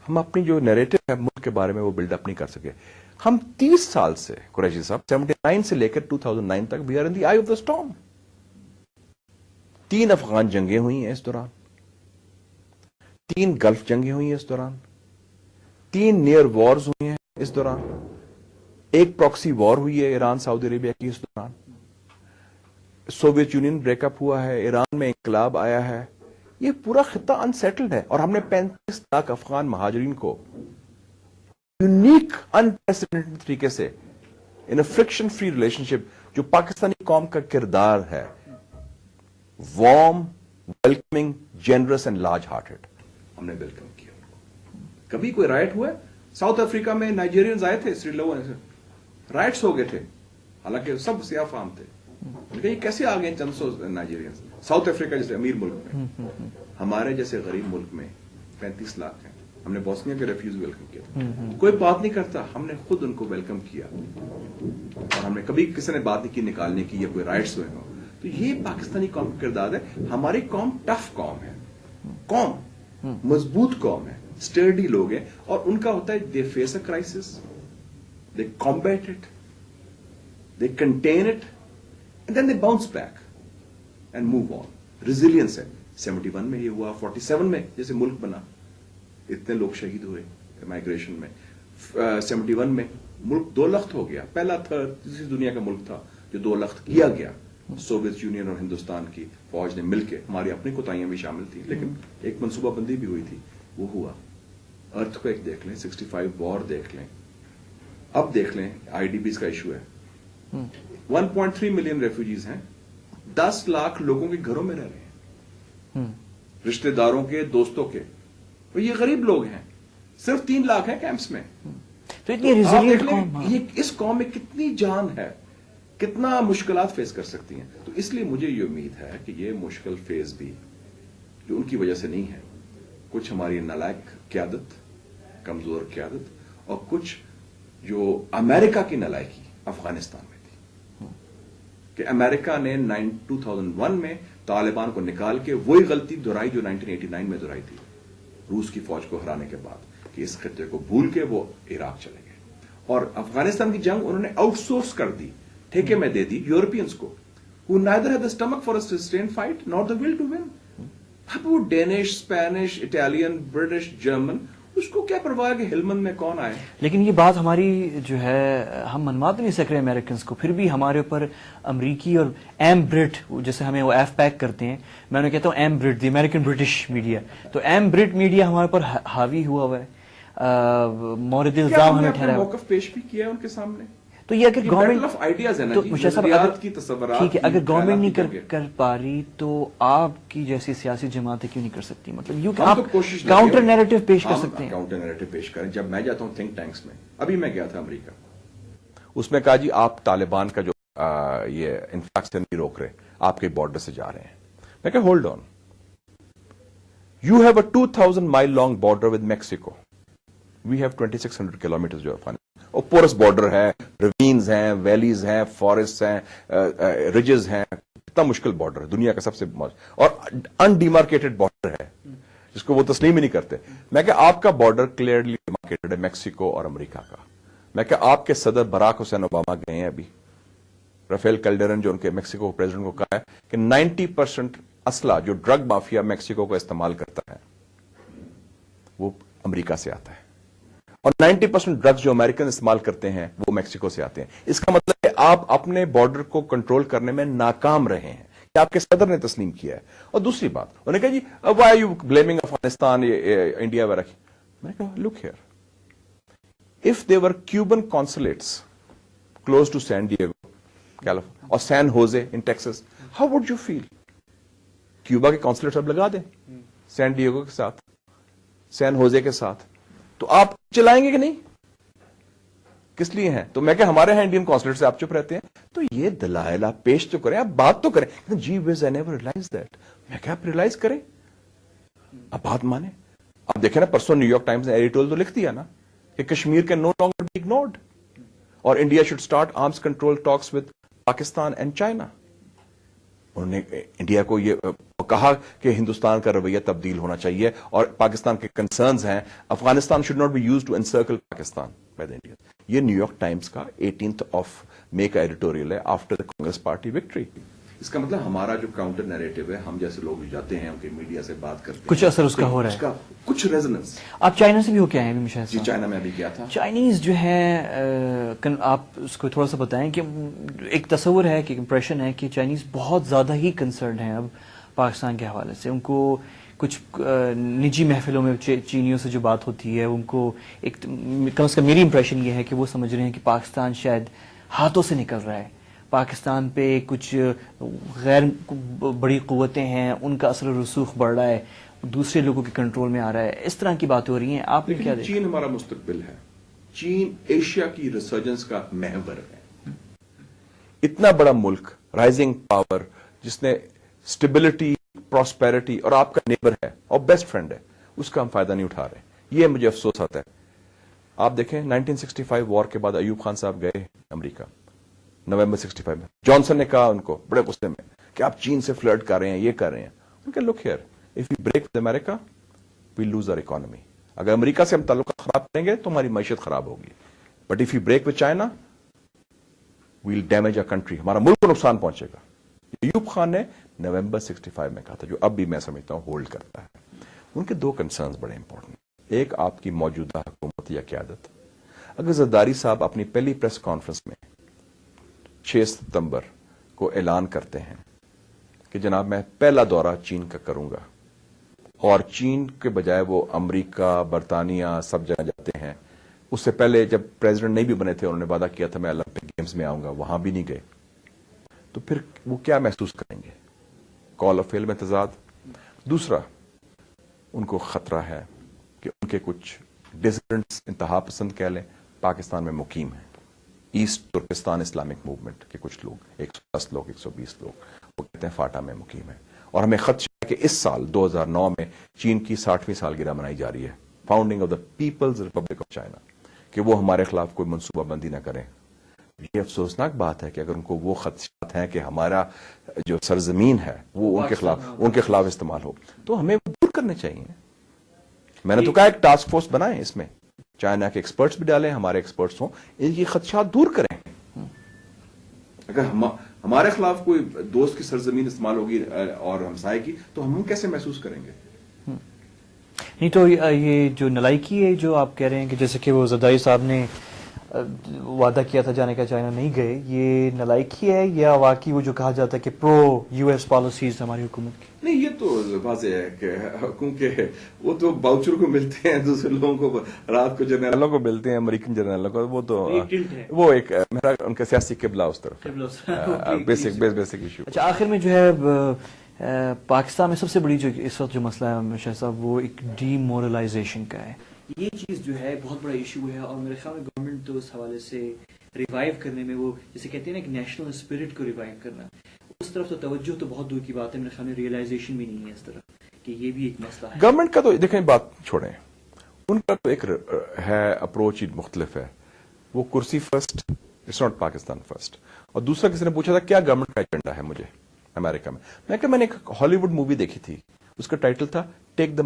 ہم اپنی جو نیریٹو ہے ملک کے بارے میں وہ بلڈ اپ نہیں کر سکے. ہم 30 سال سے قریشی صاحب 79 سے لے کر 2009 تک we are in the eye of the storm. 3 Afghan جنگیں ہوئی ہیں اس دوران, 3 گلف جنگیں ہوئی ہیں اس دوران, 3 نیئر وارز ہوئی ہیں اس دوران, ایک پراکسی وار ہوئی ہے ایران سعودی عربیہ کی اس دوران, سوویت یونین بریک اپ ہوا ہے, ایران میں انقلاب آیا ہے. یہ پورا خطہ انسیٹلڈ ہے, اور ہم نے 35 لاکھ افغان مہاجرین کو یونیک انپریسیڈنٹڈ طریقے سے ان اے فرکشن فری ریلیشن شپ, جو پاکستانی قوم کا کردار ہے, warm, welcoming, generous and large hearted, ہم نے ویلکم کیا. کبھی کوئی رائٹ ہوا ہے؟ ساؤتھ افریقہ میں نائجیرینز آئے تھے, سری لنکا سے رائٹس ہو گئے تھے, حالانکہ سب سیاہ فام تھے. یہ کیسے آ گئے چند سو نائجیرینز؟ ساؤتھ افریقہ جیسے امیر ملک میں, ہمارے جیسے غریب ملک میں 35 لاکھ ہیں. ہم نے بوسنیا کے ریفیوز ویلکم کیا, کوئی بات نہیں کرتا, ہم نے خود ان کو ویلکم کیا, اور ہم نے کبھی کسی نے بات نہیں کی نکالنے کی یا کوئی رائٹس ہوئے ہوں. تو یہ پاکستانی قوم کا کردار ہے. ہماری قوم ٹف قوم ہے, قوم مضبوط قوم ہے, اسٹرڈی لوگ ہیں, اور ان کا ہوتا ہے they face a crisis, they combat it, they contain it, and then they bounce back and move on. Resilience ہے. 71 میں یہ ہوا, 47 میں جیسے ملک بنا اتنے لوگ شہید ہوئے مائگریشن میں, 71 میں ملک 2 لخت ہو گیا, پہلا تیسری دنیا کا ملک تھا جو 2 لخت کیا گیا. سوویت یونین اور ہندوستان کی فوج نے مل کے, ہماری اپنی کوتاہیاں بھی شامل تھیں, لیکن ایک منصوبہ بندی بھی ہوئی تھی, وہ ہوا. ارتھ کو ایک دیکھ لیں, 65 وار دیکھ لیں, اب دیکھ لیں آئی ڈی بیز کا ایشو ہے. 1.3 ملین ریفیوجیز ہیں, 10 لاکھ لوگوں کے گھروں میں رہ رہے ہیں, رشتہ داروں کے, دوستوں کے, اور یہ غریب لوگ ہیں. صرف 3 لاکھ ہیں کیمپس میں. تو اتنی ریزیلینٹ قوم, یہ اس قوم میں کتنی جان ہے, کتنا مشکلات فیس کر سکتی ہیں. تو اس لیے مجھے یہ امید ہے کہ یہ مشکل فیز بھی جو ان کی وجہ سے نہیں ہے, کچھ ہماری نالائق قیادت, کمزور قیادت, اور کچھ جو امریکہ کی نالائقی افغانستان میں تھی, کہ امریکہ نے 2001 میں طالبان کو نکال کے وہی غلطی دہرائی جو 1989 میں دہرائی تھی روس کی فوج کو ہرانے کے بعد, کہ اس خطے کو بھول کے وہ عراق چلے گئے, اور افغانستان کی جنگ انہوں نے آؤٹ سورس کر دی, ٹھیکے میں دے دی یورپینز کو, who neither had the stomach for a sustained fight nor the will to win. اب وہ Danish, Spanish, Italian, British, German, اس کو کیا پرواہ ہے کہ ہلمند میں کون آئے. لیکن یہ بات ہماری جو ہے ہم منوا تو نہیں سک رہے امریکنز کو, پھر بھی ہمارے اوپر امریکی اور ایم برٹ, جیسے ہمیں وہ ایف پیک کرتے ہیں, میں انہیں کہتا ہوں ایم برٹ, دی امریکن برٹش میڈیا, تو ایم برٹ میڈیا ہمارے اوپر حاوی ہوا ہوا ہے, مورد الزام ہمیں ٹھہرا. موقف پیش بھی کیا ہے ان کے سامنے. تو یہ اگر گورنمنٹ, تو ٹھیک ہے, اگر گورنمنٹ نہیں کر پا رہی تو آپ کی جیسی سیاسی جماعتیں کیوں نہیں کر سکتی؟ مطلب آپ کاؤنٹر نیریٹو پیش کر سکتے ہیں. کاؤنٹر نیریٹو پیش کریں. جب میں جاتا ہوں تھنک ٹینکس میں, ابھی میں گیا تھا امریکہ, اس میں کہا جی آپ طالبان کا جو یہ انفلیکشن نہیں روک رہے, آپ کے بارڈر سے جا رہے ہیں. میں کہا hold on, you have a 2000 mile long border with Mexico, we have 2600 kilometre جو افغانستان, اور پورس بارڈر ہے, روینز ہیں, ویلیز ہیں, فارسٹ ہیں, ریجز ہیں, اتنا مشکل بارڈر ہے, دنیا کا سب سے اور انڈیمارکیٹڈ بارڈر ہے جس کو وہ تسلیم ہی نہیں کرتے. میں کہ آپ کا بارڈر کلیئرلی ڈیمارکیٹڈ ہے میکسیکو اور امریکہ کا. میں کہ آپ کے صدر براک حسین اوباما گئے ہیں ابھی, رافیل کیلڈرن جو ان کے میکسیکو پریزیڈنٹ کو کہا ہے کہ 90% اسلحہ جو ڈرگ مافیا میکسیکو کو استعمال کرتا ہے وہ امریکہ سے آتا ہے, اور 90% ڈرگز جو امریکن استعمال کرتے ہیں وہ میکسیکو سے آتے ہیں. اس کا مطلب ہے آپ اپنے بارڈر کو کنٹرول کرنے میں ناکام رہے ہیں, کہ آپ کے صدر نے تسلیم کیا ہے. اور دوسری بات, انہوں نے کہا جی why are you blaming Afghanistan, India وغیرہ. میں نے کہا look here, if their Cuban consulates close to San Diego اور San Jose in Texas, how would you feel? Cuba کے کانسولیٹس اب لگا دیں سین ڈیگو کے ساتھ, سین ہوزے کے ساتھ, تو آپ چلائیں گے کہ نہیں؟ کس لیے ہیں؟ تو میں کہ ہمارے ہیں انڈین کانسولیٹ سے, آپ چپ رہتے ہیں. تو یہ دلائل آپ پیش تو کریں, آپ بات تو کریں. جی ویز آئی نیور ریئلائز دیٹ. میں کہ آپ ریئلائز کریں, آپ بات مانیں. آپ دیکھیں نا, پرسوں نیو یارک ٹائمز نے ایڈیٹورل تو لکھ دیا نا کہ Kashmir can no longer be ignored, اور India should start arms control talks with Pakistan and China. انہوں نے انڈیا کو یہ کہا کہ ہندوستان کا رویہ تبدیل ہونا چاہیے اور پاکستان کے کنسرنز ہیں، Afghanistan should not be used to encircle Pakistan by the India. یہ نیو یارک ٹائمز کا 18th آف مئی کا ایڈیٹوریل ہے after the Congress party victory. اس کا مطلب ہمارا جو کاؤنٹر نیریٹو ہے، ہم جیسے لوگ جاتے ہیں ان کے میڈیا سے بات کرتے ہیں، کچھ اثر اس کا ہو رہا ہے، کچھ ریزوننس. آپ چائنا سے بھی ہو کے آئے ہیں مشاہد جی صاحب؟ چائنا میں ابھی گیا تھا. چائنیز جو ہے آپ اس کو تھوڑا سا بتائیں کہ ایک تصور ہے کہ امپریشن ہے کہ چائنیز بہت زیادہ ہی کنسرنڈ ہیں اب پاکستان کے حوالے سے. ان کو کچھ نجی محفلوں میں چینیوں سے جو بات ہوتی ہے ان کو ایک کم از کم میری امپریشن یہ ہے کہ وہ سمجھ رہے ہیں کہ پاکستان شاید ہاتھوں سے نکل رہا ہے، پاکستان پہ کچھ غیر بڑی قوتیں ہیں، ان کا اثر و رسوخ بڑھ رہا ہے، دوسرے لوگوں کے کنٹرول میں آ رہا ہے، اس طرح کی باتیں ہو رہی ہیں. آپ نے کیا دیکھا؟ چین ہمارا مستقبل ہے، چین ایشیا کی ریسرجنس کا محور ہے. اتنا بڑا ملک، رائزنگ پاور، جس نے اسٹیبلٹی، پراسپیرٹی اور آپ کا نیبر ہے اور بیسٹ فرینڈ ہے، اس کا ہم فائدہ نہیں اٹھا رہے. یہ مجھے افسوس آتا ہے. آپ دیکھیں 1965 وار کے بعد ایوب خان صاحب گئے امریکہ نومبر 65 میں. جانسن نے کہا ان کو بڑے غصے میں کہ آپ چین سے فلرٹ کر رہے ہیں، یہ کر رہے ہیں. ان کے look here, if you break with America we lose our economy. اگر امریکہ سے ہم تعلقات خراب کریں گے تو ہماری معیشت خراب ہوگی. But if you break with China we'll damage our country, ہمارا ملک کو نقصان پہنچے گا. ایوب خان نے نومبر 65 میں کہا تھا، جو اب بھی میں سمجھتا ہوں ہولڈ کرتا ہے. ان کے دو کنسرنز بڑے امپورٹنٹ. ایک آپ کی موجودہ حکومت یا قیادت. اگر زرداری صاحب اپنی پہلی پریس کانفرنس میں 6 ستمبر کو اعلان کرتے ہیں کہ جناب میں پہلا دورہ چین کا کروں گا، اور چین کے بجائے وہ امریکہ، برطانیہ سب جگہ جاتے ہیں. اس سے پہلے جب پریزیڈنٹ نہیں بھی بنے تھے انہوں نے وعدہ کیا تھا میں اولمپک گیمز میں آؤں گا، وہاں بھی نہیں گئے. تو پھر وہ کیا محسوس کریں گے؟ کال آف فیل میں تضاد. دوسرا، ان کو خطرہ ہے کہ ان کے کچھ ڈسیڈنٹس، انتہا پسند کہہ لیں، پاکستان میں مقیم ہیں. ایسٹ ترکستان اسلامک موومنٹ کے کچھ لوگ، 110 لوگ، 120 لوگ، وہ کہتے ہیں فاٹا میں مقیم ہے. اور ہمیں خدشہ ہے کہ اس سال 2009 میں چین کی 60ویں سالگرہ منائی جا رہی ہے، founding of the People's Republic of China, کہ وہ ہمارے خلاف کوئی منصوبہ بندی نہ کریں. یہ افسوسناک بات ہے کہ اگر ان کو وہ خدشات ہیں کہ ہمارا جو سرزمین ہے وہ ان کے خلاف استعمال ہو، تو ہمیں وہ دور کرنے چاہیے. میں نے تو کہا ایک ٹاسک فورس بنائیں، اس میں چائنا کے ایکسپرٹس بھی ڈالیں، ہمارے ایکسپرٹس ہوں، ان کی خدشات دور کریں. اگر ہمارے خلاف کوئی دوست کی سرزمین استعمال ہوگی اور ہمسائے کی، تو ہم کیسے محسوس کریں گے؟ نہیں تو یہ جو نلائکی ہے جو آپ کہہ رہے ہیں کہ جیسے کہ وہ زرداری صاحب نے وعدہ کیا تھا جانے کا، چائنا نہیں گئے، یہ نلائکی ہے یا واقعی وہ جو کہا جاتا ہے کہ پرو یو ایس پالیسیز ہماری حکومت کی؟ نہیں، یہ تو واضح ہے کہ کیونکہ وہ تو باؤچر کو ملتے ہیں، دوسرے لوگوں کو رات کو جنرلوں کو ملتے ہیں، امریکن جنرلوں کو. وہ تو وہ ایک میرا ان کا سیاسی قبلہ اس طرف بیسک ایشو. اچھا، آخر میں جو ہے پاکستان میں سب سے بڑی جو اس وقت جو مسئلہ ہے شاہ صاحب، وہ ایک ڈی مورلائزیشن کا ہے. یہ چیز جو ہے بہت بڑا ایشو ہے، اور میرے خیال میں گورنمنٹ تو اس حوالے سے ریوائیو کرنے میں، وہ جسے کہتے ہیں نا ایک نیشنل اسپرٹ کو ریوائیو کرنا، اس طرف تو توجہ تو بہت دور کی بات ہے. میرے خیال میں ریئلائزیشن بھی نہیں ہے اس طرف کہ یہ بھی ایک مسئلہ ہے. گورنمنٹ کا تو دیکھیں، بات چھوڑیں، ان کا تو ایک ہے اپروچ ہی مختلف ہے. وہ کرسی first, it's not Pakistan first. اور دوسرا کسی نے پوچھا تھا کیا گورنمنٹ کا ایجنڈا ہے مجھے امریکہ میں. میں کہ میں نے ایک ہالی ووڈ مووی دیکھی تھی، اس کا ٹائٹل تھا ٹیک دا